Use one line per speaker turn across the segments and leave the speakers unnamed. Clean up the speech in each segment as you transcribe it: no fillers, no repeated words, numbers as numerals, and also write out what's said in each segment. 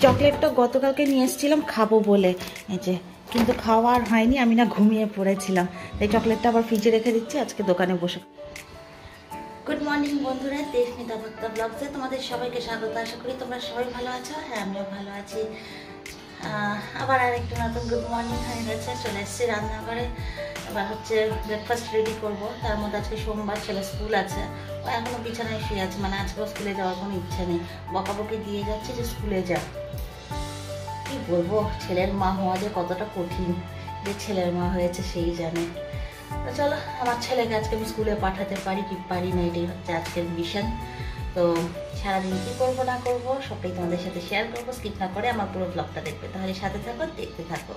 চকলেটটা গতকালকে নিয়ে এসেছিলাম খাবো বলে, এই যে, কিন্তু খাওয়া আর হয়নি, আমি না ঘুমিয়ে পড়েছিলাম। তাই চকলেটটা আবার ফ্রিজে রেখে দিচ্ছি, আজকে দোকানে বসে। গুড মর্নিং বন্ধুরা, দেশমিতা ভক্তা ব্লগসে তোমাদের সবাইকে স্বাগত। আশা করি তোমরা সবাই ভালো আছো। হ্যাঁ, আমিও ভালো আছি। আবার আরেকটা নতুন গুড মর্নিং হয়ে গেছে, চলে এসেছি রান্নাঘরে। এবার হচ্ছে ব্রেকফাস্ট রেডি করব। তার মধ্যে আজকে সোমবার, ছেলে স্কুল আছে, ও এখনও বিছানায় শুয়ে আছে, মানে আজকেও স্কুলে যাওয়ার কোনো ইচ্ছে নেই। বকাবকি দিয়ে যাচ্ছে যে স্কুলে যা। কি বলবো, ছেলের মা হওয়া যে কতটা কঠিন, যে ছেলের মা হয়েছে সেই জানে। তো চলো, আমার ছেলেকে আজকে আমি স্কুলে পাঠাতে পারি কি পারি না, এটাই হচ্ছে আজকের মিশন। তো সারাদিন কী করবো না করবো সবটাই তোমাদের সাথে শেয়ার করবো। স্কিপ না করে আমার পুরো ব্লগটা দেখবে, তাহলে সাথে থাকো, দেখতে থাকো।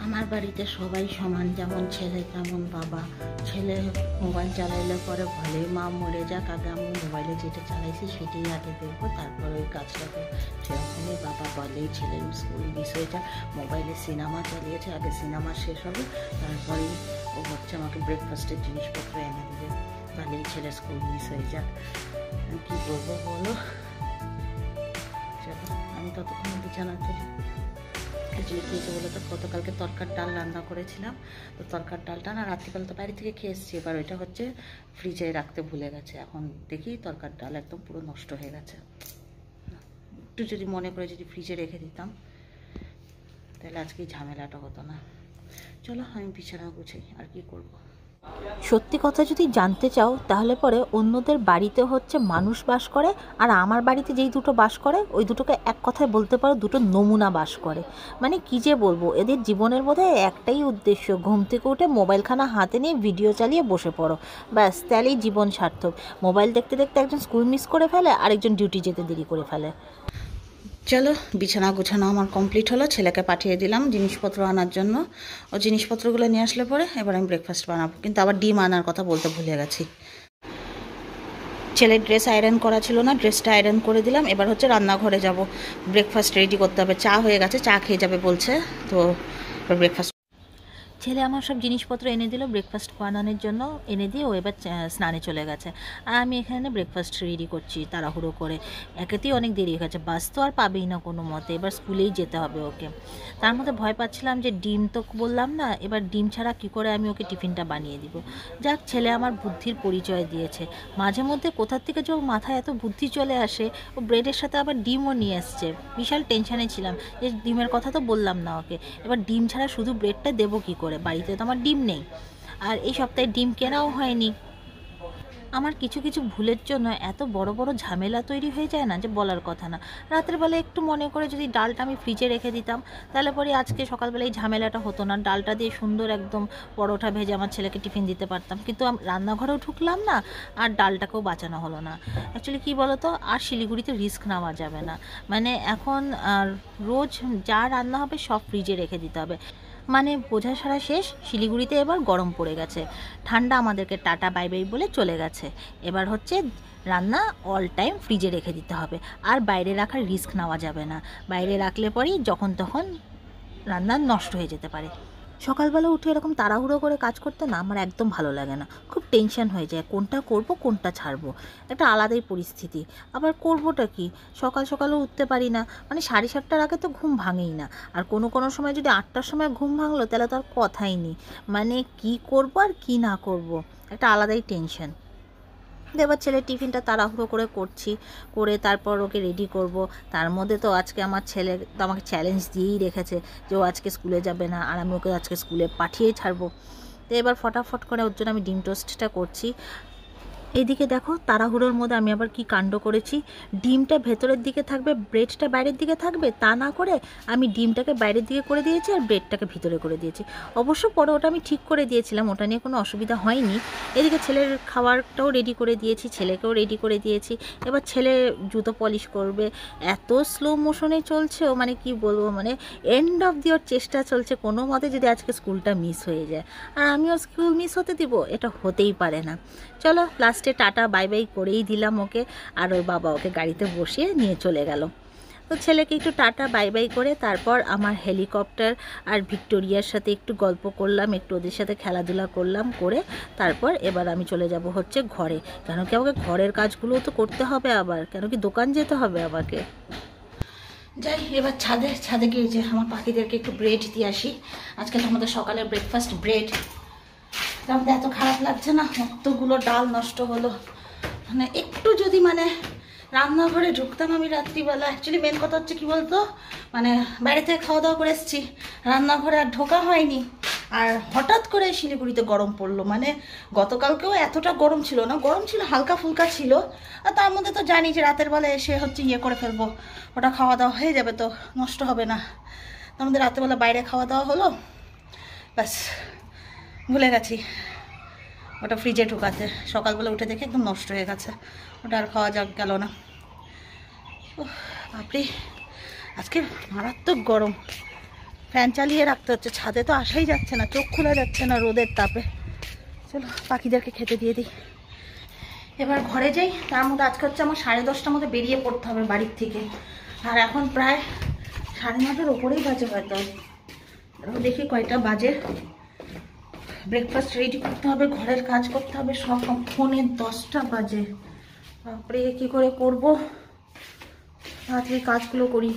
আমার বাড়িতে সবাই সমান, যেমন ছেলে তেমন বাবা। ছেলে মোবাইল চালাইলে পরে ভলে মা মরে যাক, আগে আমি মোবাইলে যেটা চালাইছি সেটাই আগে দেখবো, তারপরে ওই কাজটা করবো। সেরকমই বাবা বলেই ছেলের স্কুল মিস হয়ে যাক, মোবাইলে সিনেমা চালিয়েছে, আগে সিনেমা শেষ হবে, তারপরেই ও হচ্ছে আমাকে ব্রেকফাস্টের জিনিসপত্র এনে দেবে, তাহলেই ছেলের স্কুল মিস হয়ে যাক। কী বলবো বলো, চলো আমি ততক্ষণ বিছানা তুলি। অ্যাকচুয়ালি কী হয়েছে বলো তো, গতকালকে তরকার ডাল রান্না করেছিলাম, তো তরকার ডালটা না রাত্রিবেলা তো বাইরে থেকে খেয়ে এসেছি, এবার ওইটা হচ্ছে ফ্রিজে রাখতে ভুলে গেছে। এখন দেখি তরকার ডাল একদম পুরো নষ্ট হয়ে গেছে। একটু যদি মনে করে যদি ফ্রিজে রেখে দিতাম তাহলে আজকে এই ঝামেলাটা হতো না। চলো আমি বিছানা গুছাই, আর কি করব।
সত্যি কথা যদি জানতে চাও তাহলে পরে অন্যদের বাড়িতে হচ্ছে মানুষ বাস করে, আর আমার বাড়িতে যেই দুটো বাস করে ওই দুটোকে এক কথায় বলতে পারো দুটো নমুনা বাস করে। মানে কী যে বলবো, এদের জীবনের বোধহয় একটাই উদ্দেশ্য, ঘুম থেকে উঠে মোবাইলখানা হাতে নিয়ে ভিডিও চালিয়ে বসে পড়ো, ব্যাস তাহলেই জীবন সার্থক। মোবাইল দেখতে দেখতে একজন স্কুল মিস করে ফেলে, আরেকজন ডিউটি যেতে দেরি করে ফেলে।
চলো বিছানা গুছানো আমার কমপ্লিট হলো, ছেলেকে পাঠিয়ে দিলাম জিনিসপত্র আনার জন্য। ও জিনিসপত্রগুলো নিয়ে আসলে পরে এবার আমি ব্রেকফাস্ট বানাবো, কিন্তু আবার ডিম আনার কথা বলতে ভুলে গেছি। ছেলের ড্রেস আয়রন করা ছিল না, ড্রেসটা আয়রন করে দিলাম। এবার হচ্ছে রান্নাঘরে যাব, ব্রেকফাস্ট রেডি করতে হবে। চা হয়ে গেছে, চা খেয়ে যাবে বলছে, তো ব্রেকফাস্ট।
ছেলে আমার সব জিনিসপত্র এনে দিল ব্রেকফাস্ট বানানোর জন্য, এনে দিয়ে ও এবার স্নানে চলে গেছে, আর আমি এখানে ব্রেকফাস্ট রেডি করছি তাড়াহুড়ো করে। একেতেই অনেক দেরি হয়ে গেছে, বাস তো আর পাবেই না কোনো মতে, এবার স্কুলেই যেতে হবে ওকে। তার মধ্যে ভয় পাচ্ছিলাম যে ডিম তো বললাম না, এবার ডিম ছাড়া কী করে আমি ওকে টিফিনটা বানিয়ে দিব। যাক, ছেলে আমার বুদ্ধির পরিচয় দিয়েছে। মাঝে মধ্যে কোথার থেকে যে ওর মাথায় এত বুদ্ধি চলে আসে, ও ব্রেডের সাথে আবার ডিমও নিয়ে আসছে। বিশাল টেনশানে ছিলাম যে ডিমের কথা তো বললাম না ওকে, এবার ডিম ছাড়া শুধু ব্রেডটা দেবো কী করে, বাড়িতে তো আমার ডিম নেই, আর এই সপ্তাহে ডিম কেনাও হয়নি। আমার কিছু কিছু ভুলের জন্য এত বড় বড় ঝামেলা তৈরি হয়ে যায় না যে বলার কথা না। রাত্রেবেলা একটু মনে করে যদি ডালটা আমি ফ্রিজে রেখে দিতাম, তাহলে পরে আজকে সকালবেলা এই ঝামেলাটা হতো না, ডালটা দিয়ে সুন্দর একদম পরোটা ভেজে আমার ছেলেকে টিফিন দিতে পারতাম। কিন্তু রান্নাঘরেও ঢুকলাম না, আর ডালটাকেও বাঁচানো হলো না। অ্যাকচুয়ালি কী বলো তো, আর শিলিগুড়িতে রিস্ক নেওয়া যাবে না, মানে এখন রোজ যা রান্না হবে সব ফ্রিজে রেখে দিতে হবে। মানে বোঝা সারা শেষ, শিলিগুড়িতে এবার গরম পড়ে গেছে, ঠান্ডা আমাদেরকে টাটা বাই বাই বলে চলে গেছে। এবার হচ্ছে রান্না অল টাইম ফ্রিজে রেখে দিতে হবে, আর বাইরে রাখার রিস্ক নেওয়া যাবে না। বাইরে রাখলে পরেই যখন তখন রান্না নষ্ট হয়ে যেতে পারে। সকালবেলা উঠে এরকম তাড়াহুড়ো করে কাজ করতে না আমার একদম ভালো লাগে না, খুব টেনশন হয়ে যায়, কোনটা করব কোনটা ছাড়বো, একটা আলাদাই পরিস্থিতি। আবার করবোটা কি, সকাল সকালও উঠতে পারি না, মানে 7:30টার আগে তো ঘুম ভাঙেই না, আর কোনো কোনো সময় যদি 8টার সময় ঘুম ভাঙলো তাহলে তো আর কথাই নেই, মানে কি করব আর কি না করব, একটা আলাদাই টেনশন। এবার ছেলের টিফিনটা তাড়াহুড়ো করে করছি, করে তারপর ওকে রেডি করব। তার মধ্যে তো আজকে আমার ছেলে তো আমাকে চ্যালেঞ্জ দিয়েই রেখেছে যে ও আজকে স্কুলে যাবে না, আর আমি ওকে আজকে স্কুলে পাঠিয়েই ছাড়বো। তো এবার ফটাফট করে ওর জন্য আমি ডিম টোস্টটা করছি। এইদিকে দেখো তাড়াহুড়োর মধ্যে আমি আবার কি কাণ্ড করেছি, ডিমটা ভেতরের দিকে থাকবে ব্রেডটা বাইরের দিকে থাকবে তা না করে আমি ডিমটাকে বাইরের দিকে করে দিয়েছি আর ব্রেডটাকে ভিতরে করে দিয়েছি। অবশ্য পরে ওটা আমি ঠিক করে দিয়েছিলাম, ওটা নিয়ে কোনো অসুবিধা হয়নি। এদিকে ছেলের খাবারটাও রেডি করে দিয়েছি, ছেলেকেও রেডি করে দিয়েছি। এবার ছেলে জুতো পলিশ করবে, এত স্লো মোশনে চলছে ও, মানে কি বলবো, মানে এন্ড অফ দি ওর চেষ্টা চলছে কোনো মতে যদি আজকে স্কুলটা মিস হয়ে যায়, আর আমিও স্কুল মিস হতে দিব, এটা হতেই পারে না। চলো লাস্টে টাটা বাই বাই করেই দিলাম ওকে, আর ওর বাবা ওকে গাড়িতে বসিয়ে নিয়ে চলে গেল। তো ছেলেকে একটু টাটা বাই বাই করে তারপর আমার হেলিকপ্টার আর ভিক্টোরিয়ার সাথে একটু গল্প করলাম, একটু ওদের সাথে খেলাধুলা করলাম, করে তারপর এবার আমি চলে যাব হচ্ছে ঘরে, কেন কি আমাকে ঘরের কাজগুলোও তো করতে হবে, আবার কেন কি দোকান যেতে হবে আমাকে।
যাই এবার ছাদে গিয়ে যে আমার পাখিদেরকে একটু ব্রেড দিয়ে আসি। আজকে তো আমাদের সকালের ব্রেকফাস্ট ব্রেড। তার মধ্যে এত খারাপ লাগছে না, অতগুলো ডাল নষ্ট হলো। মানে একটু যদি রান্নাঘরে ঢুকতাম আমি রাত্রিবেলা। অ্যাকচুয়ালি মেন কথা হচ্ছে কি বলতো, বাইরে থেকে খাওয়া দাওয়া করে এসেছি, রান্নাঘরে আর ঢোকা হয়নি। আর হঠাৎ করে শিলিগুড়িতে গরম পড়লো। গতকালকেও এতটা গরম ছিল না, গরম ছিল হালকা ফুলকা ছিল। আর তার মধ্যে তো জানি যে রাতের বেলা এসে ইয়ে করে ফেলবো, ওটা খাওয়া দাওয়া হয়ে যাবে, তো নষ্ট হবে না। আমাদের রাতেরবেলা বাইরে খাওয়া দাওয়া হলো, ব্যাস ভুলে গেছি ওটা ফ্রিজে ঢুকাতে। সকালবেলা উঠে দেখে একদম নষ্ট হয়ে গেছে, ওটা আর খাওয়া গেল না। বাপরে আজকে মারাত্মক গরম, ফ্যান চালিয়ে রাখতে হচ্ছে। ছাদে তো আসাই যাচ্ছে না, চোখ খোলা যাচ্ছে না রোদের তাপে। চলো পাখিদেরকে খেতে দিয়ে দিই, এবার ঘরে যাই। তার মধ্যে আজকে আমার 10:30টার মধ্যে বেরিয়ে পড়তে হবে বাড়ির থেকে। আর এখন প্রায় 9:30টার ওপরেই বাজে হয়তো, দেখি কয়টা বাজে। ব্রেকফাস্ট রেডি করতে হবে, ঘরের কাজ করতে হবে, সব ফোনে 10টা বাজে। তারপরে কি করে করবো, তাড়াতাড়ি কাজগুলো করি।